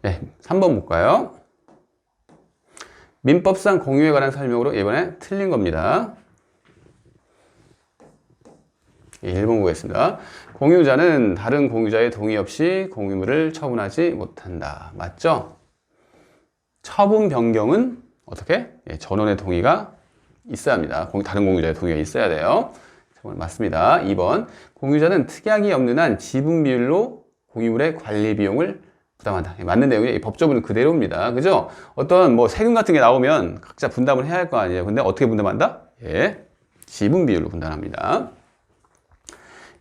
네, 3번 볼까요? 민법상 공유에 관한 설명으로 이번에 틀린 겁니다. 1번 보겠습니다. 공유자는 다른 공유자의 동의 없이 공유물을 처분하지 못한다. 맞죠? 처분 변경은 어떻게? 전원의 동의가 있어야 합니다. 다른 공유자의 동의가 있어야 돼요. 맞습니다. 2번. 공유자는 특약이 없는 한 지분 비율로 공유물의 관리 비용을 부담한다. 맞는 내용이 법조문은 그대로입니다. 그죠? 어떤 뭐 세금 같은 게 나오면 각자 분담을 해야 할 거 아니에요. 근데 어떻게 분담한다? 지분 비율로 분담합니다.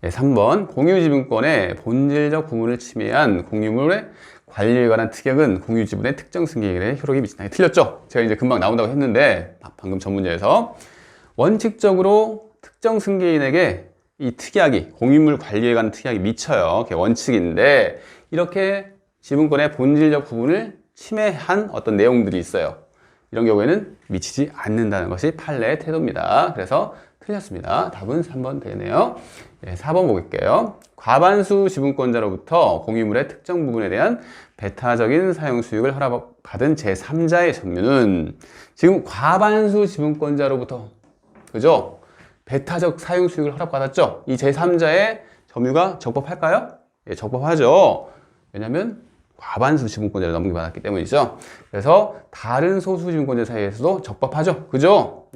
3번. 공유지분권의 본질적 부분을 침해한 공유물의 관리에 관한 특약은 공유지분의 특정 승계인에 효력이 미친다. 틀렸죠? 제가 이제 금방 나온다고 했는데 방금 전 문제에서 원칙적으로 특정 승계인에게 이 특약이 공유물 관리에 관한 특약이 미쳐요. 그게 원칙인데 이렇게 지분권의 본질적 부분을 침해한 어떤 내용들이 있어요. 이런 경우에는 미치지 않는다는 것이 판례의 태도입니다. 그래서 틀렸습니다. 답은 3번 되네요. 4번 볼게요. 과반수 지분권자로부터 공유물의 특정 부분에 대한 배타적인 사용 수익을 허락받은 제3자의 점유는 지금 과반수 지분권자로부터 그죠? 배타적 사용 수익을 허락받았죠? 이 제3자의 점유가 적법할까요? 적법하죠. 왜냐하면 과반수 지분권자를 넘겨받았기 때문이죠. 그래서 다른 소수 지분권자 사이에서도 적법하죠. 그죠?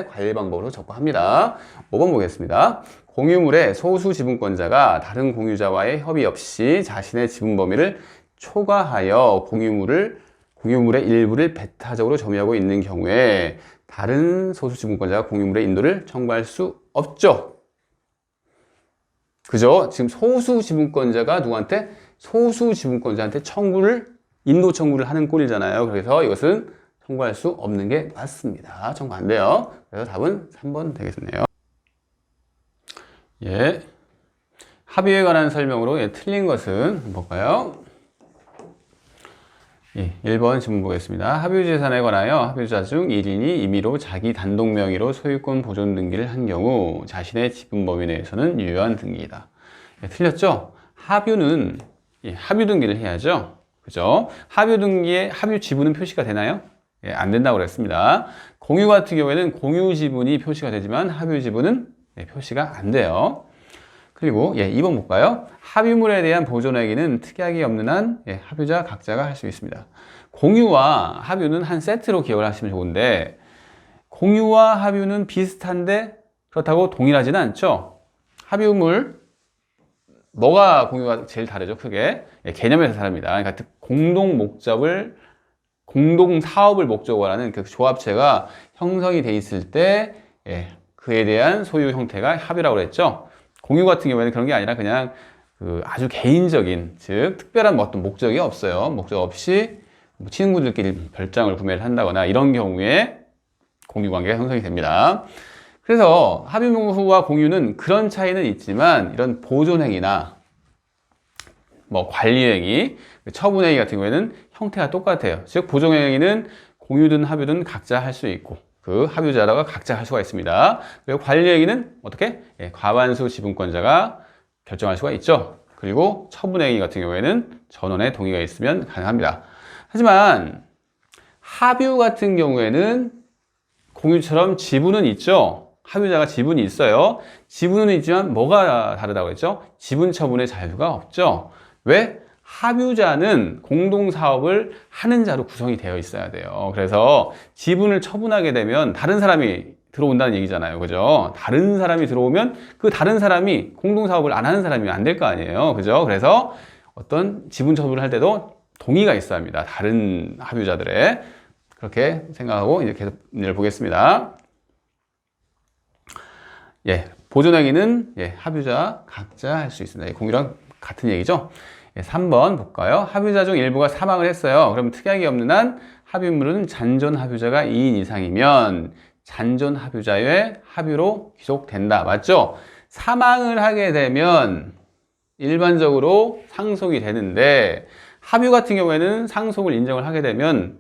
관리 방법으로 적법합니다. 5번 보겠습니다. 공유물의 소수 지분권자가 다른 공유자와의 협의 없이 자신의 지분 범위를 초과하여 공유물의 일부를 배타적으로 점유하고 있는 경우에 다른 소수 지분권자가 공유물의 인도를 청구할 수 없죠. 그죠? 지금 소수 지분권자가 누구한테? 소수 지분권자한테 인도 청구를 하는 꼴이잖아요. 그래서 이것은 청구할 수 없는 게 맞습니다. 청구 안 돼요. 그래서 답은 3번 되겠네요. 합의에 관한 설명으로 틀린 것은 뭘까요? 1번 질문 보겠습니다. 합의재산에 관하여 합의자 중 1인이 임의로 자기 단독 명의로 소유권 보존 등기를 한 경우 자신의 지분 범위 내에서는 유효한 등기이다. 틀렸죠? 합유는 합유 등기를 해야죠. 그죠? 합유 등기에 합유 지분은 표시가 되나요? 안 된다고 그랬습니다. 공유 같은 경우에는 공유 지분이 표시가 되지만 합유 지분은 표시가 안 돼요. 그리고 2번 볼까요? 합유물에 대한 보존행위는 특약이 없는 한 합유자 각자가 할 수 있습니다. 공유와 합유는 한 세트로 기억을 하시면 좋은데 공유와 합유는 비슷한데 그렇다고 동일하지는 않죠. 합유물 뭐가 공유가 제일 다르죠? 크게 개념에서 다릅니다. 그러니까 공동 사업을 목적으로 하는 그 조합체가 형성이 돼 있을 때 그에 대한 소유 형태가 합유라고 그랬죠. 공유 같은 경우에는 그런 게 아니라 그냥 아주 개인적인, 즉 특별한 어떤 목적이 없어요. 목적 없이 친구들끼리 별장을 구매를 한다거나 이런 경우에 공유 관계가 형성이 됩니다. 그래서 합유와 공유는 그런 차이는 있지만 이런 보존행위나 관리행위, 처분행위 같은 경우에는 형태가 똑같아요. 즉 보존행위는 공유든 합유든 각자 할 수 있고 그 합유자가 각자 할 수가 있습니다. 그리고 관리행위는 어떻게? 과반수 지분권자가 결정할 수가 있죠. 그리고 처분행위 같은 경우에는 전원의 동의가 있으면 가능합니다. 하지만 합유 같은 경우에는 공유처럼 지분은 있죠. 합유자가 지분이 있어요. 지분은 있지만 뭐가 다르다고 했죠? 지분 처분의 자유가 없죠. 왜? 합유자는 공동사업을 하는 자로 구성이 되어 있어야 돼요. 그래서 지분을 처분하게 되면 다른 사람이 들어온다는 얘기잖아요. 그죠? 다른 사람이 들어오면 그 다른 사람이 공동사업을 안 하는 사람이면 안 될 거 아니에요. 그죠? 그래서 어떤 지분 처분을 할 때도 동의가 있어야 합니다. 다른 합유자들의. 그렇게 생각하고 이제 계속 보겠습니다. 보존행위는 합유자 각자 할 수 있습니다. 공유랑 같은 얘기죠. 3번 볼까요? 합유자 중 일부가 사망을 했어요. 그럼 특약이 없는 한 합유물은 잔존 합유자가 2인 이상이면 잔존 합유자의 합유로 귀속된다. 맞죠? 사망을 하게 되면 일반적으로 상속이 되는데 합유 같은 경우에는 상속을 인정을 하게 되면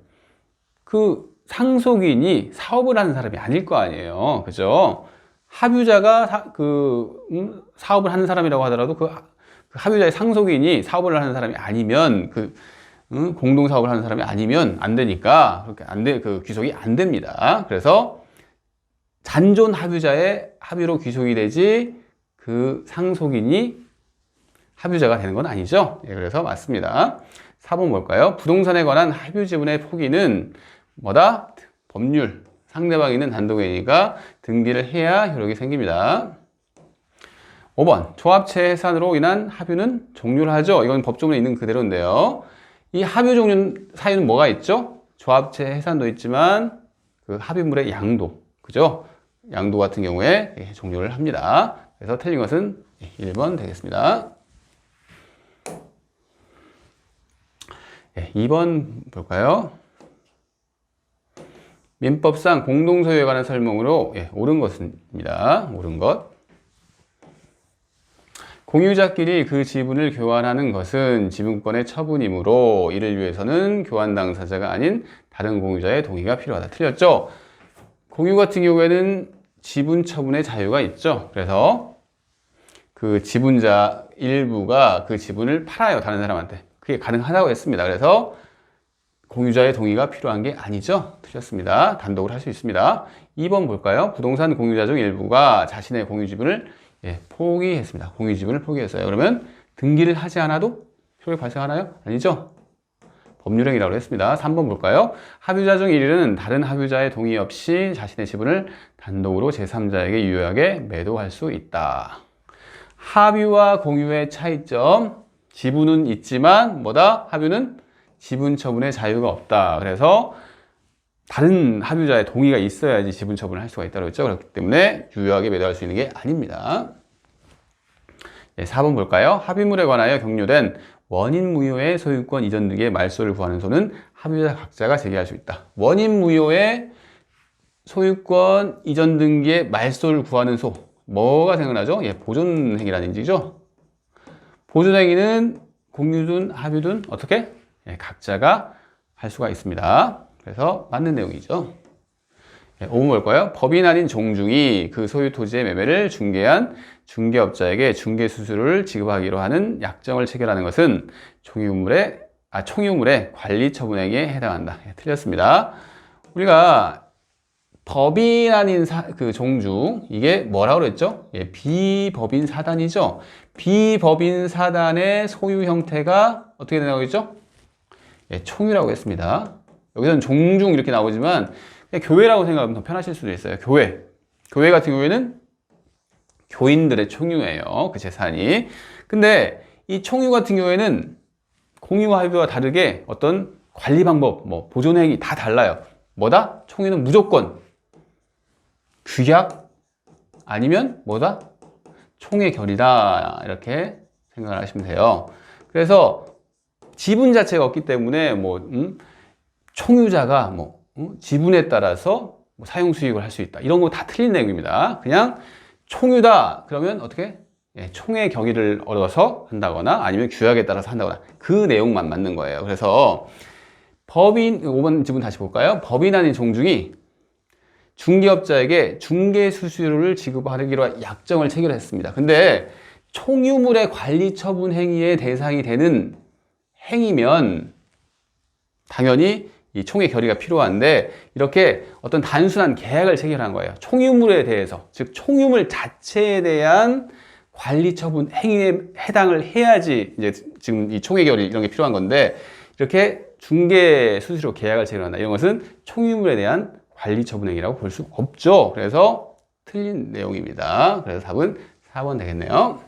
그 상속인이 사업을 하는 사람이 아닐 거 아니에요. 그죠? 합유자가 사업을 하는 사람이라고 하더라도 그 합유자의 상속인이 사업을 하는 사람이 아니면 공동사업을 하는 사람이 아니면 안 되니까 그렇게 그 귀속이 안 됩니다. 그래서 잔존 합유자의 합의로 귀속이 되지 그 상속인이 합유자가 되는 건 아니죠. 예, 그래서 맞습니다. 4번 뭘까요? 부동산에 관한 합유 지분의 포기는 뭐다? 법률. 상대방이 있는 단독이니까 등기를 해야 효력이 생깁니다. 5번 조합체 해산으로 인한 합유는 종료를 하죠. 이건 법조문에 있는 그대로인데요. 이 합유 종료 사유는 뭐가 있죠? 조합체 해산도 있지만 그 합유물의 양도, 그죠? 양도 같은 경우에 종료를 합니다. 그래서 틀린 것은 1번 되겠습니다. 2번 볼까요? 민법상 공동소유에 관한 설명으로 옳은 것입니다. 옳은 것. 공유자끼리 그 지분을 교환하는 것은 지분권의 처분이므로 이를 위해서는 교환 당사자가 아닌 다른 공유자의 동의가 필요하다. 틀렸죠? 공유 같은 경우에는 지분 처분의 자유가 있죠. 그래서 그 지분자 일부가 그 지분을 팔아요. 다른 사람한테. 그게 가능하다고 했습니다. 그래서 공유자의 동의가 필요한 게 아니죠. 틀렸습니다. 단독으로 할 수 있습니다. 2번 볼까요? 부동산 공유자 중 일부가 자신의 공유 지분을 포기했습니다. 공유 지분을 포기했어요. 그러면 등기를 하지 않아도 효력이 발생하나요? 아니죠. 법률행위라고 했습니다. 3번 볼까요? 합유자 중 1위는 다른 합유자의 동의 없이 자신의 지분을 단독으로 제3자에게 유효하게 매도할 수 있다. 합유와 공유의 차이점. 지분은 있지만 뭐다? 합유는 지분 처분의 자유가 없다. 그래서 다른 합유자의 동의가 있어야지 지분 처분을 할 수가 있다고 했죠. 그렇기 때문에 유효하게 매도할 수 있는 게 아닙니다. 4번 볼까요? 합의물에 관하여 격려된 원인 무효의 소유권 이전 등의 말소를 구하는 소는 합유자 각자가 제기할 수 있다. 원인 무효의 소유권 이전 등기의 말소를 구하는 소. 뭐가 생각나죠? 보존행위라는 얘기죠. 보존행위는 공유든 합유든 어떻게? 각자가 할 수가 있습니다. 그래서 맞는 내용이죠. 5번 볼까요? 법인 아닌 종중이 그 소유 토지의 매매를 중개한 중개업자에게 중개수수료를 지급하기로 하는 약정을 체결하는 것은 총유물의 관리 처분행위에 해당한다. 틀렸습니다. 우리가 법인 아닌 그 종중, 이게 뭐라고 그랬죠? 비법인 사단이죠. 비법인 사단의 소유 형태가 어떻게 된다고 했죠? 총유라고 했습니다. 여기서는 종중 이렇게 나오지만 그냥 교회라고 생각하면 더 편하실 수도 있어요. 교회 같은 경우에는 교인들의 총유예요. 그 재산이. 근데 이 총유 같은 경우에는 공유와 합의와 다르게 어떤 관리 방법, 보존행위 다 달라요. 뭐다? 총유는 무조건 규약 아니면 뭐다? 총의 결이다. 이렇게 생각을 하시면 돼요. 그래서 지분 자체가 없기 때문에 총유자가 지분에 따라서 사용 수익을 할 수 있다. 이런 거 다 틀린 내용입니다. 그냥 총유다. 그러면 어떻게? 총의 경위를 얻어서 한다거나 아니면 규약에 따라서 한다거나 그 내용만 맞는 거예요. 그래서 5번 지분 다시 볼까요? 법인 아닌 종중이 중개업자에게 중개수수료를 지급하기로 약정을 체결했습니다. 근데 총유물의 관리 처분 행위의 대상이 되는 행위면 당연히 이 총의 결의가 필요한데 이렇게 어떤 단순한 계약을 체결한 거예요. 총유물에 대해서, 즉 총유물 자체에 대한 관리 처분 행위에 해당을 해야지 이제 지금 이 총의 결의 이런 게 필요한 건데 이렇게 중개 수수료 계약을 체결한다. 이런 것은 총유물에 대한 관리 처분 행위라고 볼 수 없죠. 그래서 틀린 내용입니다. 그래서 답은 4번 되겠네요.